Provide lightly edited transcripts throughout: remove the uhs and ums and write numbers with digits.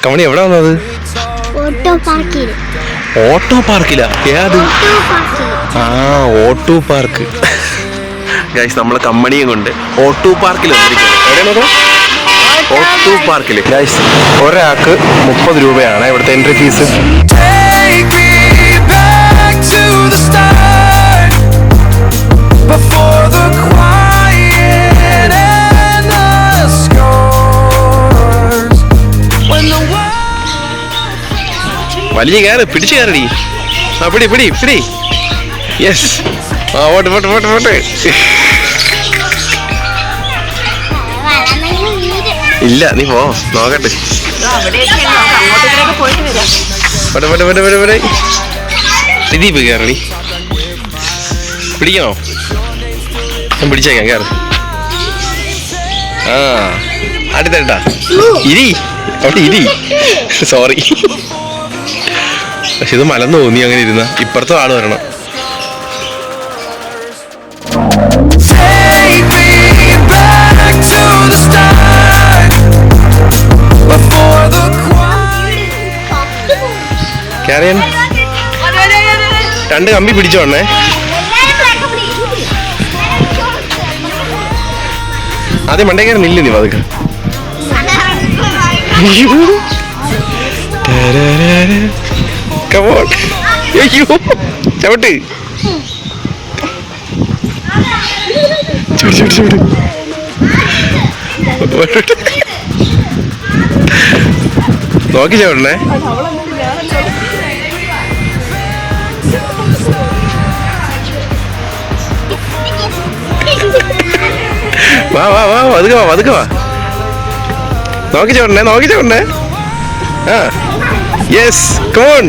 കമണി എവിടെ വന്നത്? ഓട്ടോ പാർക്കിലാ? ഏത്? Auto park. ഗൈസ് നമ്മള് കമ്മണിയും കൊണ്ട് ഓട്ടോ പാർക്കിൽ വന്നിരിക്കുന്നത്. ഓട്ടോ പാർക്കില് ഗൈസ് ഒരാൾക്ക് 30 രൂപയാണ് ഇവിടുത്തെ എൻട്രി ഫീസ്. വലിയ കയറ്, പിടിച്ചു കയറടി. ആ പിടി പിടി പിടി. യെസ്. ആ ഓട്ട് ഓട്ട് ഓട്ട് ഓട്ട്. ഇല്ല നീ പോ, നോക്കട്ടെ. ദീപ് കയറടി. പിടിക്കണോ? ഞാൻ പിടിച്ചേക്കാം, കയറ്. ആ അടുത്തേട്ടാ ഇരി അവിടെ ഇരി. സോറി, പക്ഷെ ഇത് മലന്ന് തോന്നി അങ്ങനെ ഇരുന്ന. ഇപ്പുറത്തെ ആള് വരണം. രണ്ട് കമ്പി പിടിച്ചോണേ. ആദ്യം മണ്ടേ കയറി നില്ല നീ പതുക്കെ. ചവിട്ട് ചവിട്ട് ചവിട്ട്. നോക്കി ചവിടണേ. വാ വാ വാ, പതുക്കെ വാ പതുക്കെ വാ. നോക്കി ചവിടണേ, നോക്കി ചവിടണേ. ആ യെസ്, കം ഓൺ.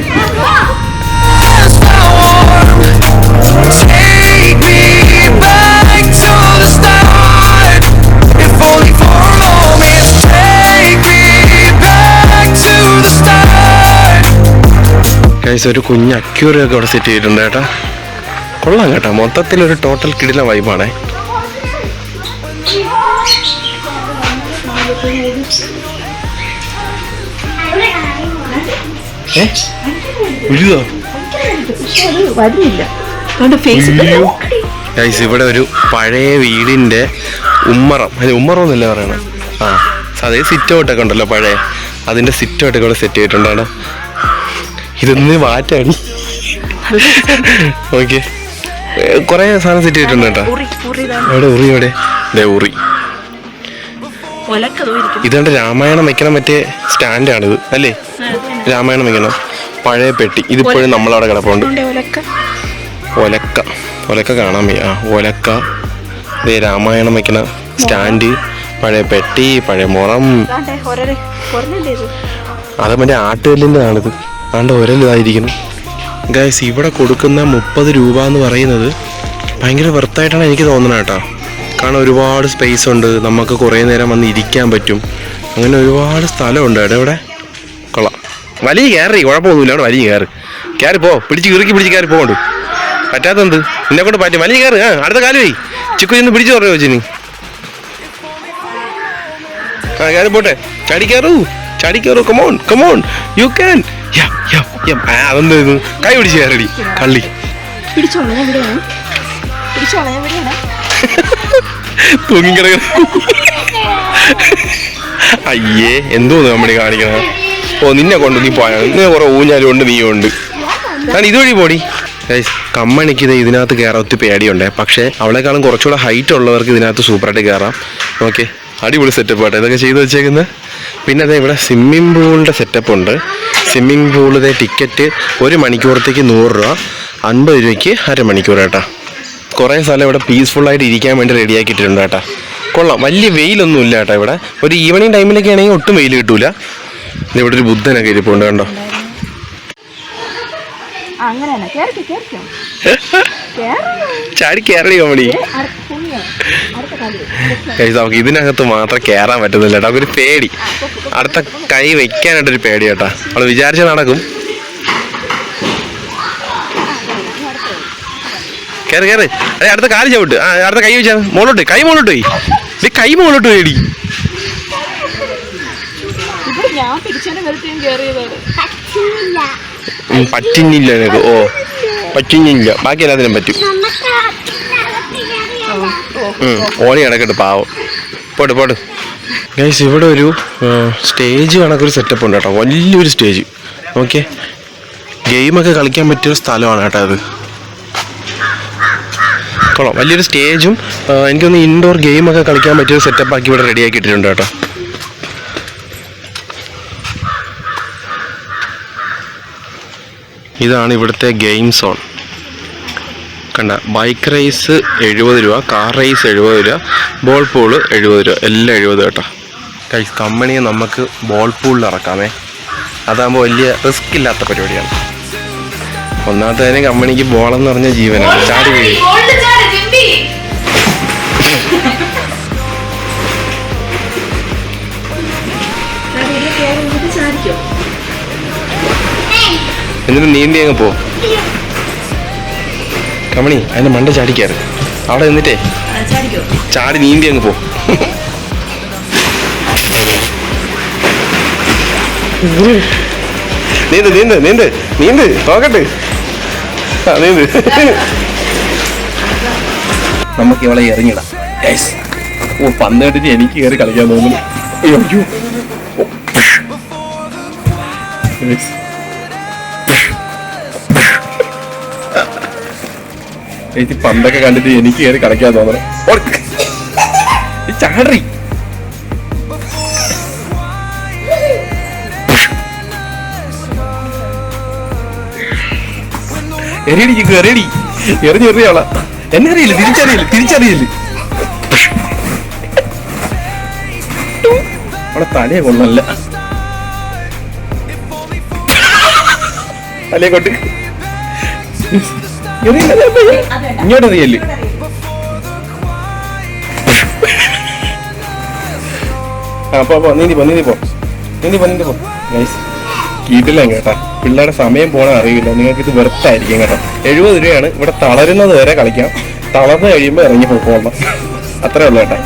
ഒരു കുഞ്ഞ് അക്യൂറിയം ഒക്കെ അവിടെ സെറ്റ് ചെയ്തിട്ടുണ്ട് കേട്ടാ. കൊള്ളാം കേട്ടാ, മൊത്തത്തിലൊരു ടോട്ടൽ കിടില വൈബാണേ. ഇവിടെ ഒരു പഴയ വീടിന്റെ ഉമ്മറൊന്നുമില്ല പറയണ. ആ അതേ സിറ്റ് ഔട്ടൊക്കെ ഉണ്ടല്ലോ പഴയ, അതിന്റെ സിറ്റ് ഔട്ടൊക്കെ ഇവിടെ സെറ്റ് ചെയ്തിട്ടുണ്ടാണ്. ഇതൊന്ന് മാറ്റാണ്. ഓക്കെ, കൊറേ സാധനം സെറ്റ് ചെയ്തിട്ടുണ്ട് കേട്ടോ. എവിടെ ഉറി? എവിടെ? ഉറി. ഇതാണ്ട് രാമായണം വെക്കണം, മറ്റേ സ്റ്റാൻഡാണിത് അല്ലേ? രാമായണം വെക്കണം, പഴയ പെട്ടി. ഇതിപ്പോഴും നമ്മളവിടെ കിടപ്പുണ്ട്. ഒലക്ക ഒലക്ക കാണാൻ വയ്യ. ആ ഒലക്ക, ഇതേ രാമായണം വെക്കണ സ്റ്റാൻഡ്, പഴയ പെട്ടി, പഴയ മുറം. അത് മറ്റേ ആട്ടുകല്ലിൻ്റെ ആണിത്. ആണ്ട് ഒരലിതായിരിക്കുന്നു. ഗൈസ് ഇവിടെ കൊടുക്കുന്ന 30 രൂപ എന്ന് പറയുന്നത് ഭയങ്കര വെർത്തായിട്ടാണ് എനിക്ക് തോന്നുന്നത് കേട്ടോ. കാരണം ഒരുപാട് സ്പേസ് ഉണ്ട്, നമുക്ക് കുറേ നേരം വന്ന് ഇരിക്കാൻ പറ്റും. അങ്ങനെ ഒരുപാട് സ്ഥലമുണ്ട് കേട്ടോ ഇവിടെ. കൊള്ളാം. വലിയ കയറി, കുഴപ്പമൊന്നുമില്ല. അവിടെ വലിയ കയറി പോ. പിടിച്ച് ഇറുക്കി പിടിച്ച് കയറി പോകണ്ട്. പറ്റാത്തെന്ത്, എന്നെ കൊണ്ട് പറ്റും. വലിയ കയറ്. അടുത്ത കാല് പോയി ചിക്കു ചെന്ന് പിടിച്ചു പറഞ്ഞു വെച്ചിന്. ആ കയറി പോട്ടെ. ചാടിക്കയറൂ. Come on come on, you can. അതെന്താ ഇത്? കൈ പിടിച്ച് കയറടി കള്ളി. തൂങ്ങിക്കിടക്ക. അയ്യേ, എന്തോന്ന് കമ്പനി കാണിക്കണ. ഓ നിന്നെ കൊണ്ട് നീ പോയാ. നിന്നെ കുറെ ഊഞ്ഞാലും ഉണ്ട്, നീയും ഉണ്ട്. ഞാൻ ഇതുവഴി പോടി. കമ്മണിക്ക് ഇത് ഇതിനകത്ത് കയറാൻ ഒത്തിരി പേടിയുണ്ട്. പക്ഷെ അവളെക്കാളും കുറച്ചുകൂടെ ഹൈറ്റ് ഉള്ളവർക്ക് ഇതിനകത്ത് സൂപ്പറായിട്ട് കയറാം. ഓക്കെ, അടിപൊളി സെറ്റപ്പ് ആട്ടെ ഇതൊക്കെ ചെയ്ത് വെച്ചേക്കുന്നത്. പിന്നെ അതെ ഇവിടെ സ്വിമ്മിംഗ് പൂളിൻ്റെ സെറ്റപ്പ് ഉണ്ട്. സ്വിമ്മിംഗ് പൂളിലെ ടിക്കറ്റ് 1 മണിക്കൂറത്തേക്ക് 100 രൂപ, 50 രൂപയ്ക്ക് അരമണിക്കൂർ കേട്ടോ. കുറേ സ്ഥലം ഇവിടെ പീസ്ഫുള്ളായിട്ട് ഇരിക്കാൻ വേണ്ടി റെഡിയാക്കിയിട്ടുണ്ട് കേട്ടോ. കൊള്ളാം. വലിയ വെയിലൊന്നും ഇല്ല കേട്ടോ ഇവിടെ. ഒരു ഈവനിങ് ടൈമിലൊക്കെ ആണെങ്കിൽ ഒട്ടും വെയിൽ കിട്ടൂല. ഇവിടെ ഒരു ബുദ്ധനൊക്കെ ഇരിപ്പുണ്ട് കണ്ടോ. ചാടി കയറണി കോമഡി. നമുക്ക് ഇതിനകത്ത് മാത്രം കയറാൻ പറ്റുന്നില്ല കേട്ടോ. ഒരു പേടി, അടുത്ത കൈ വെക്കാനായിട്ടൊരു പേടി കേട്ടോ. അവള് വിചാരിച്ച നടക്കും. കയറി കയറി. അതെ അടുത്ത കാല് ചവിട്ട്. അടുത്ത കൈ വെച്ചാ മോളോട്ട് കൈ മോളോട്ട് പോയി. കൈ മോളോട്ട് പോയി. പറ്റുന്നില്ല നിനക്ക്. ഓ പറ്റുന്നില്ല. ബാക്കി എല്ലാത്തിനും പറ്റും. ഓണി കിടക്കട്ട് പാവം. Pot pot guys. ഇവിടെ ഒരു സ്റ്റേജ് കണക്കൊരു സെറ്റപ്പ് ഉണ്ട് കേട്ടോ. വലിയൊരു സ്റ്റേജ്. ഓക്കെ, ഗെയിമൊക്കെ കളിക്കാൻ പറ്റിയൊരു സ്ഥലമാണ് കേട്ടോ അത്. കൊള്ളാം. വലിയൊരു സ്റ്റേജും എനിക്കൊന്ന് ഇൻഡോർ ഗെയിമൊക്കെ കളിക്കാൻ പറ്റിയൊരു സെറ്റപ്പ് ആക്കി ഇവിടെ റെഡി ആക്കി ഇട്ടിട്ടുണ്ട് കേട്ടോ. ഇതാണ് ഇവിടുത്തെ ഗെയിം സോൺ. കണ്ട, ബൈക്ക് റേസ് 70 രൂപ, കാർ റേസ് 70 രൂപ, ബോൾ പൂള് 70 രൂപ, എല്ലാം 70 കേട്ടോ. ഗൈസ്, കമ്പനിയെ നമുക്ക് ബോൾ പൂളിൽ ഇറക്കാമേ. അതാകുമ്പോൾ വലിയ റിസ്ക് ഇല്ലാത്ത പരിപാടിയാണ്. ഒന്നാമത്തെ കാര്യം, കമ്പനിക്ക് ബോളെന്ന് പറഞ്ഞ ജീവനാണ്. ചാടി വീഴും. എന്നിട്ട് നീന്തി അങ്ങ് പോ. കമണി അതിന്റെ മണ്ട ചാടിക്കാറ്. അവിടെ നിന്നിട്ടേ ചാടി നീന്തി അങ്ങ് പോ. നീന്ത് നീന്ത് നീന്ത് നീന്ത് നോക്കട്ടെ. നീന്ത്. നമുക്ക് ഇവളെ എറിഞ്ഞിടാം. ഓ, പന്ത് കണ്ടിട്ട് എനിക്ക് കയറി കളിക്കാൻ തോന്നുന്നു. എനിക്ക് പന്തൊക്കെ കണ്ടിട്ട് എനിക്ക് കയറി കളിക്കാൻ തോന്നണം. ചാടി. എറിയടിക്ക് എറിയടി. എറിഞ്ഞെറിയാളാ. എന്നെ അറിയില്ല, തിരിച്ചറിയില്ല. അവിടെ തലയെ കൊള്ളല്ല. തലയെ കൊണ്ട് ഇങ്ങോട്ട് അറിയല്ലേ. നീന്തി പോ. കീട്ടില്ല കേട്ടാ. പിള്ളേരുടെ സമയം പോണ അറിയില്ല. നിങ്ങൾക്ക് ഇത് വെറുത്തായിരിക്കും കേട്ടോ. 70 രൂപയാണ്. ഇവിടെ തളരുന്നത് വരെ കളിക്കാം. തളർന്ന് കഴിയുമ്പോൾ ഇറങ്ങി പോയിക്കോളണം. അത്രേ ഉള്ളു കേട്ടോ.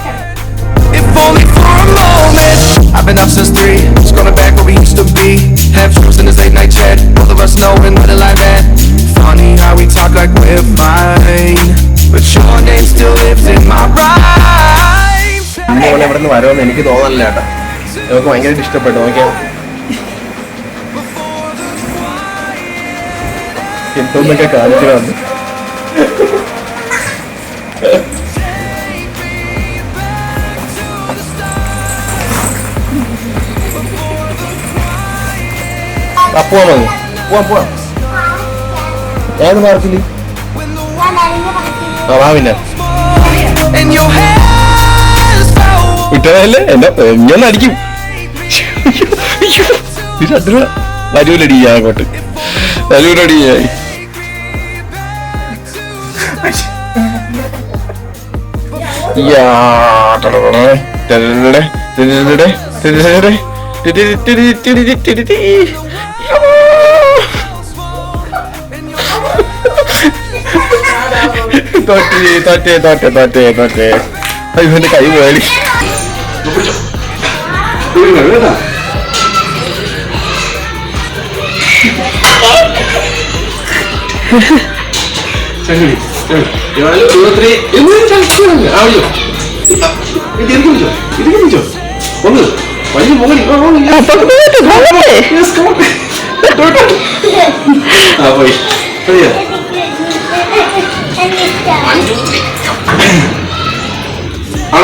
I've been up since 3, scrolling back where we used to be. Have truths in this late night chat, both of us knowing where the life at. Funny how we talk like we're fine, but your name still lives in my rhymes. ഇവിടെ നിന്ന് വരുമെന്ന് എനിക്ക് തോന്നല്ല കേട്ടോ. നമുക്ക് ഭയങ്കരമായിട്ട് ഇഷ്ടപ്പെട്ടു. നോക്കിയാ എന്തോന്നൊക്കെ കാണിച്ചു വന്നു. പോവാം. ഏത് പാർക്കില്? പിന്നെ വിട്ടതല്ലേ എന്നെ ഞാൻ അടിക്കും. വരൂലടി അങ്ങോട്ട്. വരൂലടി. തോറ്റേ ഇവന്റെ കൈ പോയാലി. ഒന്ന് വലിയ മുകളിൽ പോയി.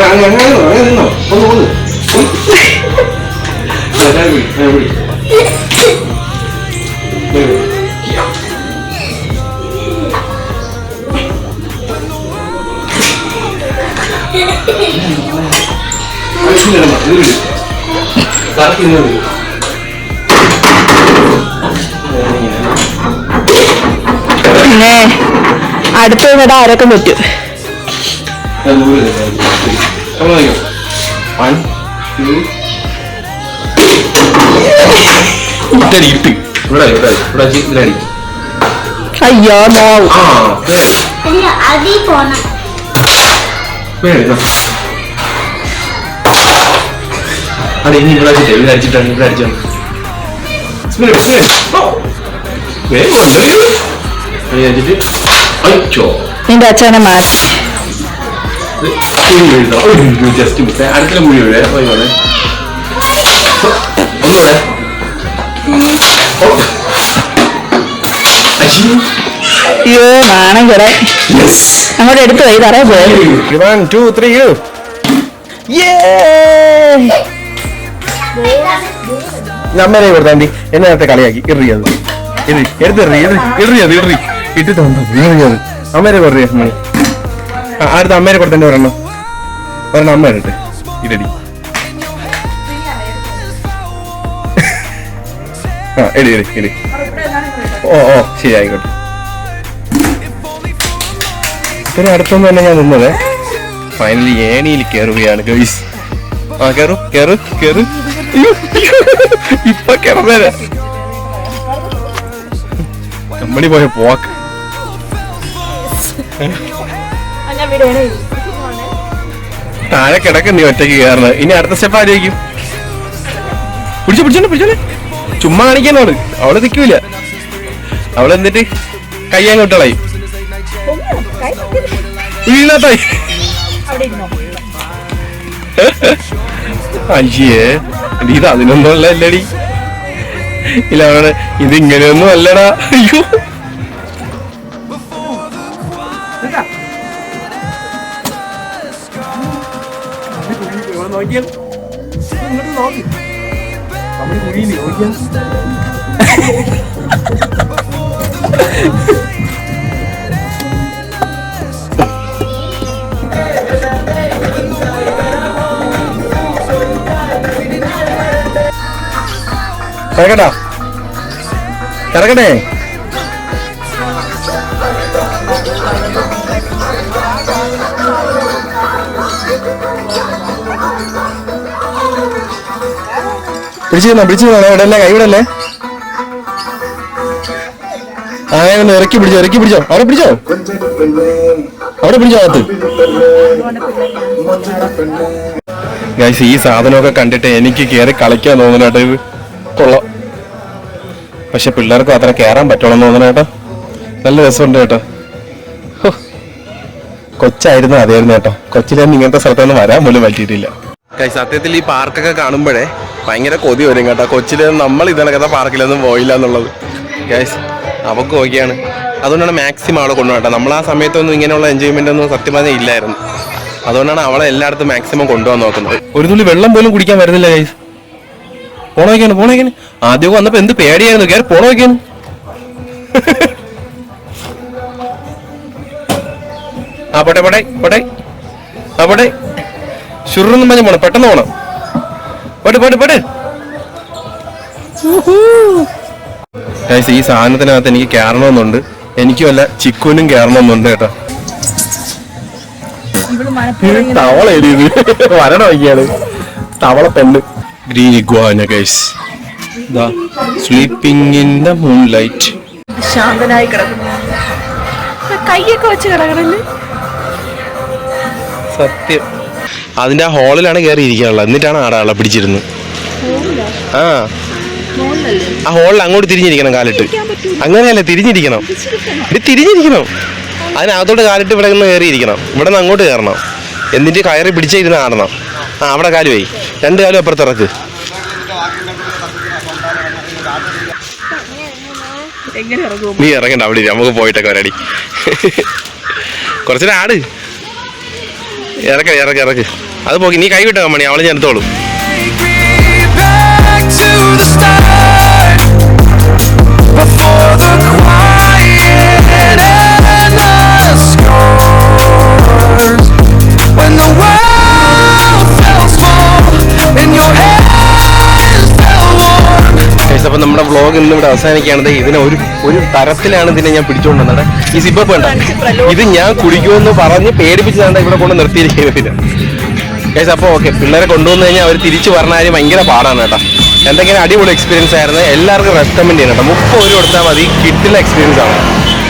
അങ്ങനെ നിന്നോ. ഒന്ന് പിന്നെ അടുത്ത ഇവിടെ ആരൊക്കെ പറ്റും. അയ്യോ നോവ്. ഇല്ല അതിൽ പോണം. അതെ ഇനി ഇവിടെ അടിച്ചിട്ട് ഇവിടെ അടിച്ചിട്ടാണ് ഇവിടെ അടിച്ചോ. നിന്റെ അച്ഛനെ മാറ്റി. ജസ്റ്റ് അടുത്ത മുഴി ഒന്നൂടെ. അയ്യോ നാണം കൂടെ അങ്ങോട്ട് എടുത്തു പോയി തറേ പോയി. 1 2 3 നമ്മനെ കൊടുത്താണ്ടി എന്നെ നേരത്തെ കളിയാക്കി എറിയത് എടുത്തെറിയത് ഇട്ടിട്ട് എറിയത് അമ്മേരെ കുറേ മണി. അടുത്ത അമ്മേരെ കൊടുത്തന്നെ ഒരെണ്ണം അമ്മ ഇരട്ടെ ഇരടി. ആ എടി എടി എടി. ഓ ശരി ആയിക്കോട്ടെ. ഇത്ര അടുത്തൊന്നും തന്നെ ഞാൻ നിന്നത്. ഫൈനലി ഏണിയിൽ കയറുകയാണ് ഗൈസ്. ആ കേറു കേറു കേറു. ഇപ്പൊ കിടന്നേര കമ്പനി പോയ പോക്ക്. താഴെ കിടക്കും നീ ഒറ്റയ്ക്ക് കയറണത്. ഇനി അടുത്ത സ്റ്റെപ്പ് ആലോചിക്കും. പിടിച്ചോളെ ചുമ്മാ കാണിക്കാനോട്. അവള് നിൽക്കൂല. അവള് എന്നിട്ട് കൈ അങ്ങോട്ട് കളയും. വീണാത്തായി. അയ്യേ ഇത് അതിനൊന്നും അല്ലടി. ഇല്ല അവള് ഇതിങ്ങനെയൊന്നും അല്ലടാ. അയ്യോ കിടക്കട്ടാ കിടക്കട്ടെ. പിടിച്ചു ഇവിടെയല്ലേ കൈവിടല്ലേ. ഒന്ന് ഇറക്കി പിടിച്ചോ അവിടെ പിടിച്ചോ അകത്ത്. ഗൈസ് ഈ സാധനമൊക്കെ കണ്ടിട്ട് എനിക്ക് കയറി കളിക്കാൻ തോന്നുന്നു കേട്ടോ. ഇത് കൊള്ളാം. പക്ഷെ പിള്ളേർക്ക് അത്ര കയറാൻ പറ്റണമെന്ന് തോന്നണം കേട്ടോ. നല്ല രസമുണ്ട് കേട്ടോ. കൊച്ചായിരുന്നു അതായിരുന്നു കേട്ടോ. കൊച്ചിലൊന്നും ഇങ്ങനത്തെ സ്ഥലത്തൊന്നും വരാൻ പോലും പറ്റിയിട്ടില്ല. സത്യത്തിൽ ഈ പാർക്കൊക്കെ കാണുമ്പോഴേ ഭയങ്കര കൊതി വരും കേട്ടോ. കൊച്ചില് നമ്മൾ ഇതിനകത്തെ പാർക്കിലൊന്നും പോയില്ല എന്നുള്ളത്. ഗൈസ് അവർക്ക് ഓക്കെയാണ്. അതുകൊണ്ടാണ് മാക്സിമം അവളെ കൊണ്ടുപോകട്ടെ. നമ്മൾ ആ സമയത്തൊന്നും ഇങ്ങനെയുള്ള എൻജോയ്മെന്റ് ഒന്നും സത്യം പറഞ്ഞാൽ ഇല്ലായിരുന്നു. അതുകൊണ്ടാണ് അവളെ എല്ലായിടത്തും മാക്സിമം കൊണ്ടുപോകാൻ നോക്കുന്നത്. ഒരു തുള്ളി വെള്ളം പോലും കുടിക്കാൻ വരുന്നില്ല ഗൈസ്. പോണോക്കാണ് ആദ്യമൊക്കെ വന്നപ്പോ എന്ത് പേടിയായിരുന്നു. കയറി പോണോക്കാണ്. ആ പോട്ടെ ഷുറൊന്നും പറഞ്ഞ് പോണം. പെട്ടെന്ന് പോണം. പോട്ടെ ഈ സാധനത്തിനകത്ത് എനിക്ക് കയറണമെന്നുണ്ട്. എനിക്കും അല്ല ചിക്കുനും കയറണമെന്നുണ്ട് കേട്ടോ. തവള വരണ വയ്ക്കാണ്. തവള പെണ്ണ് green iguana guys. Sleeping in the moonlight. ശാന്തനായി കിടക്കുന്നു. കൈയൊക്കെ വെച്ച് കിടക്കണല്ലേ. സത്യം. അതിന്റെ ആ ഹോളിലാണ് കയറി ഇരിക്കാനുള്ളത്. എന്നിട്ടാണ് ആടാളെ പിടിച്ചിരുന്നത്. ആ ഹോളിൽ അങ്ങോട്ട് തിരിഞ്ഞിരിക്കണം കാലിട്ട്. അങ്ങനെയല്ല തിരിഞ്ഞിരിക്കണം. അതിനകത്തോട്ട് കാലിട്ട് ഇവിടെ നിന്ന് കയറിയിരിക്കണം. ഇവിടെ നിന്ന് അങ്ങോട്ട് കയറണം. എന്നിട്ട് കയറി പിടിച്ചിരുന്ന് ആടണം. അവിടെ കാല് പോയി. 2 കാലും അപ്പുറത്തിറക്ക്. നീ ഇറങ്ങണ്ട അവിടെ. നമുക്ക് പോയിട്ടൊക്കെ വരാടി. കുറച്ചേരം ആട്. ഇറക്ക്. അത് പോക്കി. നീ കൈ വിട്ടോ മണി. അവളെ ഞാൻ എടുത്തോളൂ. അപ്പൊ നമ്മുടെ വ്ളോഗ് ഇന്ന് ഇവിടെ അവസാനിക്കുകയാണത്. ഇതിനെ ഒരു തരത്തിലാണ് ഇതിനെ ഞാൻ പിടിച്ചുകൊണ്ടുവന്നത്. ഈ സിബപ്പ് വേണ്ട. ഇത് ഞാൻ കുടിക്കുമെന്ന് പറഞ്ഞ് പേടിപ്പിച്ചതാണ് ഇവിടെ കൊണ്ട് നിർത്തിയിരിക്കുന്നത്. അപ്പോൾ ഓക്കെ, പിള്ളേരെ കൊണ്ടുവന്നു കഴിഞ്ഞാൽ അവർ തിരിച്ചു പറഞ്ഞാൽ ഭയങ്കര പാടാണ് കേട്ടോ. എന്തെങ്കിലും അടിപൊളി എക്സ്പീരിയൻസ് ആയിരുന്നു. എല്ലാവർക്കും റെക്കമെൻഡ് ചെയ്യണം കേട്ടോ. 30 രൂപ കൊടുത്താൽ മതി. കിട്ടില്ല എക്സ്പീരിയൻസ് ആണ്.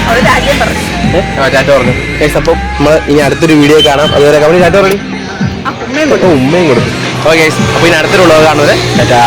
അവള് രാജ്യം പറഞ്ഞു. ടാറ്റ പറഞ്ഞു. അപ്പം നമ്മൾ ഇനി അടുത്തൊരു വീഡിയോ കാണാം. അതുവരെ കമ്പനി ടാറ്റ പറഞ്ഞു. ഉമ്മയും കൊടുത്തു. ഓക്കെ, അപ്പൊ ഇനി അടുത്തൊരു വ്ളോഗ് കാണുന്നത് ടാറ്റാ.